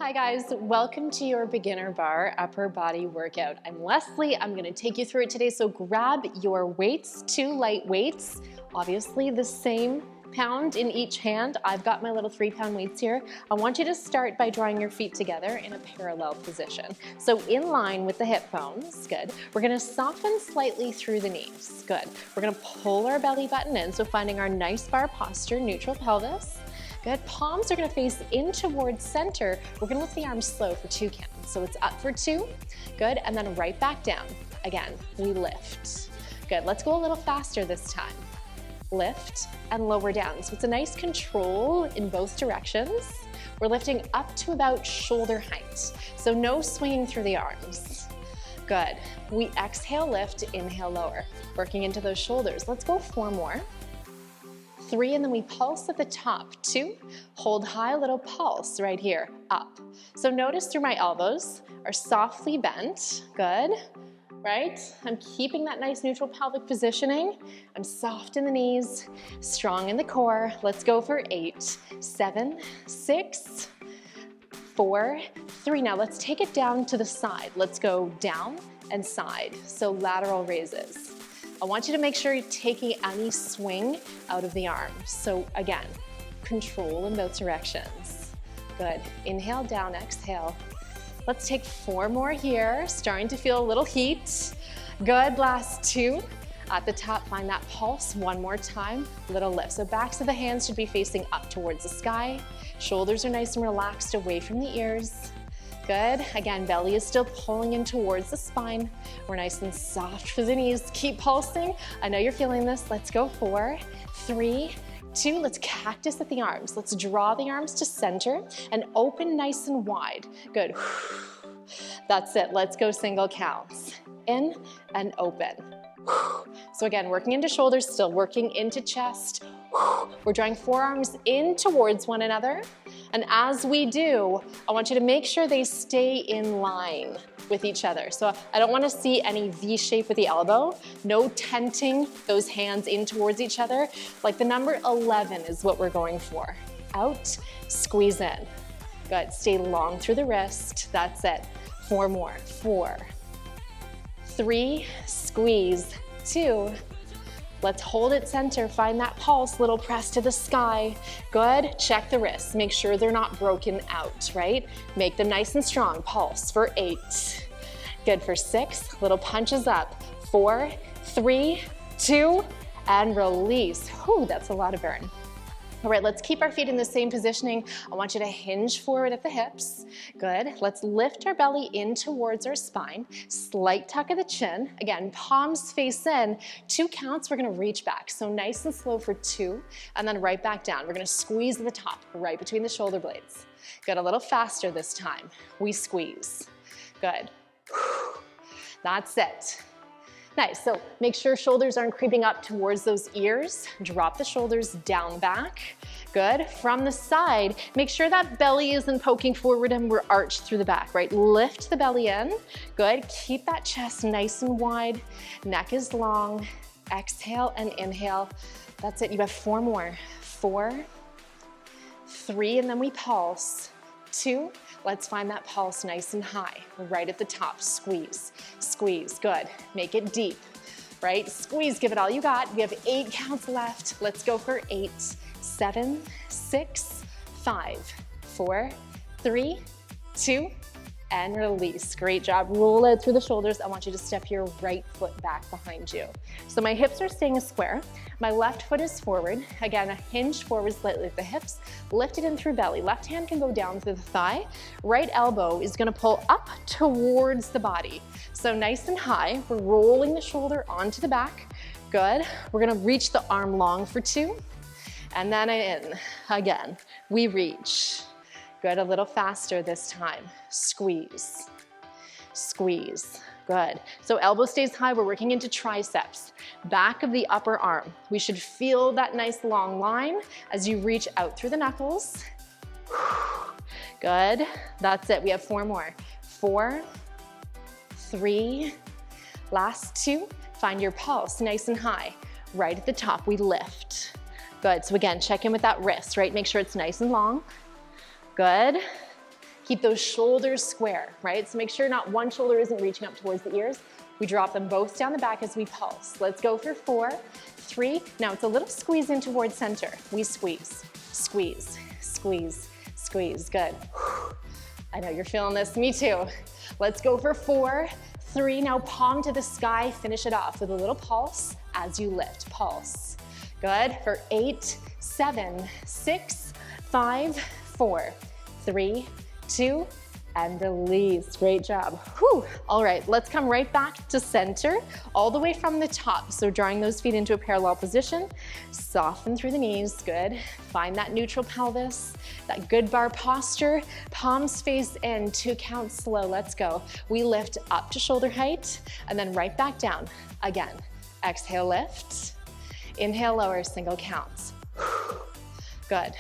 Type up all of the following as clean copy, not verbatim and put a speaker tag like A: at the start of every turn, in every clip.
A: Hi guys, welcome to your beginner bar upper body workout. I'm Leslie, I'm gonna take you through it today, so grab your weights, 2 light weights, obviously the same pound in each hand. I've got my little 3-pound weights here. I want you to start by drawing your feet together in a parallel position. So in line with the hip bones, good. We're gonna soften slightly through the knees, good. We're gonna pull our belly button in, so finding our nice bar posture, neutral pelvis. Good, palms are gonna face in towards center. We're gonna lift the arms slow for 2 counts. So it's up for 2, good, and then right back down. Again, we lift. Good, let's go a little faster this time. Lift and lower down. So it's a nice control in both directions. We're lifting up to about shoulder height. So no swinging through the arms. Good, we exhale, lift, inhale, lower. Working into those shoulders. Let's go 4 more. 3, and then we pulse at the top. 2, hold high, little pulse right here, up. So notice through my elbows are softly bent, good, right? I'm keeping that nice neutral pelvic positioning. I'm soft in the knees, strong in the core. Let's go for 8, 7, 6, 4, 3. Now let's take it down to the side. Let's go down and side, so lateral raises. I want you to make sure you're taking any swing out of the arms. So again, control in both directions. Good, inhale, down, exhale. Let's take 4 more here, starting to feel a little heat. Good, last 2. At the top, find that pulse, 1 more time, little lift. So backs of the hands should be facing up towards the sky. Shoulders are nice and relaxed away from the ears. Good, again, belly is still pulling in towards the spine. We're nice and soft for the knees. Keep pulsing. I know you're feeling this. Let's go 4, 3, 2. Let's cactus at the arms. Let's draw the arms to center and open nice and wide. Good. That's it. Let's go single counts. In and open. So again, working into shoulders, still working into chest. We're drawing forearms in towards one another. And as we do, I want you to make sure they stay in line with each other. So I don't want to see any V shape with the elbow. No tenting those hands in towards each other. Like the number 11 is what we're going for. Out, squeeze in. Good, stay long through the wrist. That's it. 4 more. 4, 3, squeeze, 2. Let's hold it center, find that pulse, little press to the sky. Good, check the wrists, make sure they're not broken out, right? Make them nice and strong, pulse for 8. Good for 6, little punches up. 4, 3, 2, and release. Whew, that's a lot of burn. All right, let's keep our feet in the same positioning. I want you to hinge forward at the hips. Good, let's lift our belly in towards our spine. Slight tuck of the chin. Again, palms face in. 2 counts, we're gonna reach back. So nice and slow for 2, and then right back down. We're gonna squeeze the top, right between the shoulder blades. Good, a little faster this time. We squeeze. Good. That's it. Nice, so make sure shoulders aren't creeping up towards those ears. Drop the shoulders down back. Good, from the side, make sure that belly isn't poking forward and we're arched through the back, right? Lift the belly in. Good, keep that chest nice and wide. Neck is long. Exhale and inhale. That's it, you have 4 more. 4, 3, and then we pulse. 2, let's find that pulse nice and high, right at the top, squeeze, squeeze, good, make it deep, right? Squeeze, give it all you got. We have 8 counts left. Let's go for 8, 7, 6, 5, 4, 3, 2, and release. Great job. Roll it through the shoulders. I want you to step your right foot back behind you. So my hips are staying a square. My left foot is forward. Again, a hinge forward slightly with the hips. Lift it in through belly. Left hand can go down through the thigh. Right elbow is gonna pull up towards the body. So nice and high. We're rolling the shoulder onto the back. Good. We're gonna reach the arm long for 2. And then in. Again, we reach. Good, a little faster this time. Squeeze, squeeze, good. So elbow stays high, we're working into triceps. Back of the upper arm. We should feel that nice long line as you reach out through the knuckles. Good, that's it, we have 4 more. 4, 3, last 2. Find your pulse, nice and high. Right at the top, we lift. Good, so again, check in with that wrist, right? Make sure it's nice and long. Good. Keep those shoulders square, right? So make sure not one shoulder isn't reaching up towards the ears. We drop them both down the back as we pulse. Let's go for 4, 3. Now it's a little squeeze in towards center. We squeeze, squeeze, squeeze, squeeze. Good. I know you're feeling this, me too. Let's go for 4, 3. Now palm to the sky, finish it off with a little pulse as you lift, pulse. Good, for 8, 7, 6, 5, 4, 3, 2, and release. Great job. Whew. All right, let's come right back to center, all the way from the top. So drawing those feet into a parallel position, soften through the knees, good. Find that neutral pelvis, that good bar posture, palms face in, 2 counts slow, let's go. We lift up to shoulder height, and then right back down. Again, exhale, lift. Inhale, lower, single counts. Good.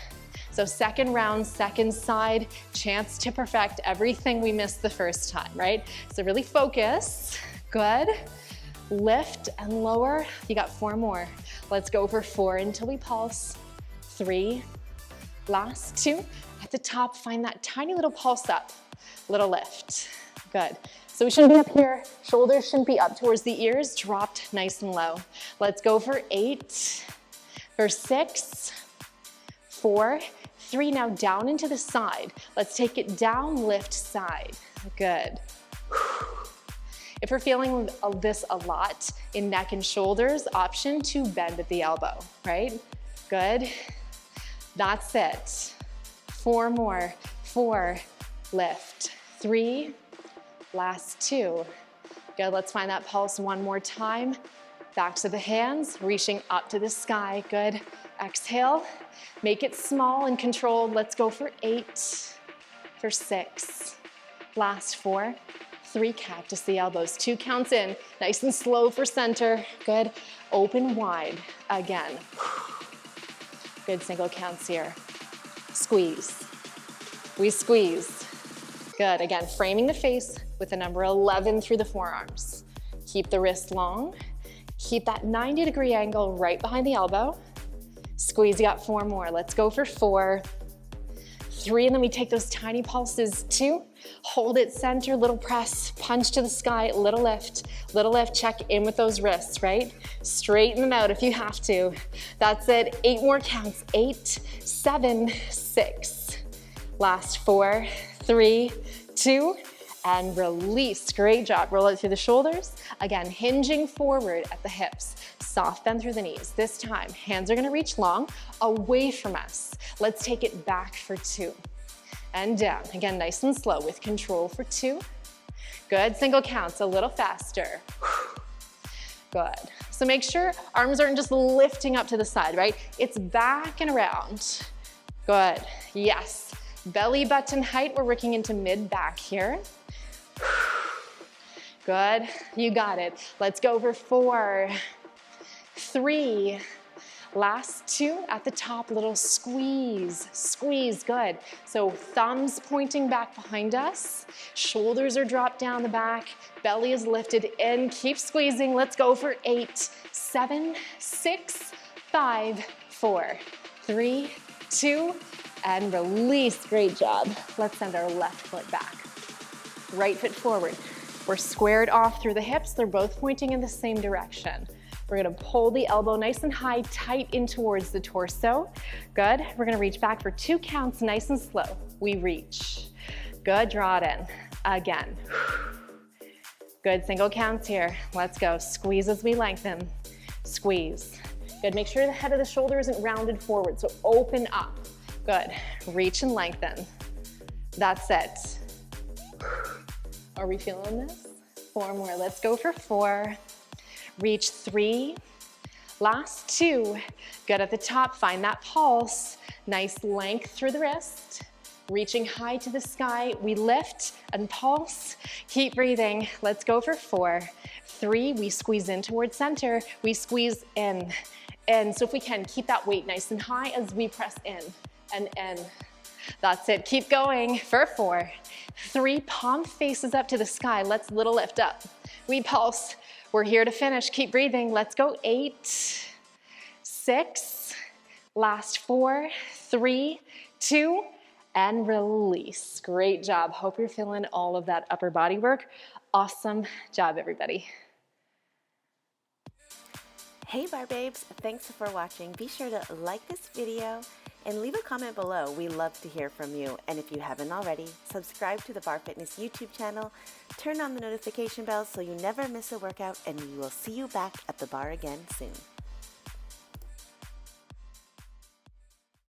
A: So second round, second side, chance to perfect everything we missed the first time, right? So really focus, good. Lift and lower, you got 4 more. Let's go for 4 until we pulse. 3, last 2. At the top, find that tiny little pulse up, little lift, good. So we shouldn't be up here, shoulders shouldn't be up towards the ears, dropped nice and low. Let's go for 8, for 6, 4, 3, now down into the side. Let's take it down, lift side. Good. If we're feeling this a lot in neck and shoulders, option to bend at the elbow, right? Good. That's it. 4 more. 4, lift. 3, last 2. Good, let's find that pulse one more time. Back to the hands, reaching up to the sky. Good. Exhale. Make it small and controlled. Let's go for 8, for 6, last 4, 3, cactus the elbows, 2 counts in, nice and slow for center. Good. Open wide again. Good, single counts here. Squeeze. We squeeze. Good, again, framing the face with the number 11 through the forearms. Keep the wrist long. Keep that 90-degree angle right behind the elbow. Squeeze, you got 4 more. Let's go for 4, 3, and then we take those tiny pulses. 2, hold it center, little press, punch to the sky, little lift, check in with those wrists, right? Straighten them out if you have to. That's it, 8 more counts. 8, 7, 6, last 4, 3, 2, and release. Great job. Roll it through the shoulders. Again, hinging forward at the hips. Soft bend through the knees. This time, hands are gonna reach long, away from us. Let's take it back for 2. And down. Again, nice and slow with control for 2. Good, single counts, a little faster. Good. So make sure arms aren't just lifting up to the side, right? It's back and around. Good, yes. Belly button height, we're working into mid-back here. Good, you got it. Let's go for 4, 3, last 2 at the top, little squeeze, squeeze, good. So thumbs pointing back behind us, shoulders are dropped down the back, belly is lifted in, keep squeezing. Let's go for 8, 7, 6, 5, 4, 3, 2, and release. Great job. Let's send our left foot back. Right foot forward. We're squared off through the hips. They're both pointing in the same direction. We're gonna pull the elbow nice and high, tight in towards the torso. Good. We're gonna reach back for 2 counts, nice and slow. We reach. Good, draw it in. Again. Good, single counts here. Let's go. Squeeze as we lengthen. Squeeze. Good, make sure the head of the shoulder isn't rounded forward, so open up. Good, reach and lengthen. That's it. Are we feeling this? 4 more, let's go for 4. Reach 3, last 2. Good at the top, find that pulse. Nice length through the wrist. Reaching high to the sky, we lift and pulse. Keep breathing, let's go for 4. 3, we squeeze in towards center. We squeeze in. And so if we can, keep that weight nice and high as we press in and in. That's it, keep going for 4. 3, palm faces up to the sky. Let's little lift up. We pulse, we're here to finish. Keep breathing, let's go. 8, 6, last 4, 3, 2, and release. Great job. Hope you're feeling all of that upper body work. Awesome job, everybody.
B: Hey Barre Babes, thanks for watching. Be sure to like this video and leave a comment below. We love to hear from you. And if you haven't already, subscribe to the Barre Fitness YouTube channel, turn on the notification bell so you never miss a workout, and we will see you back at the bar again soon.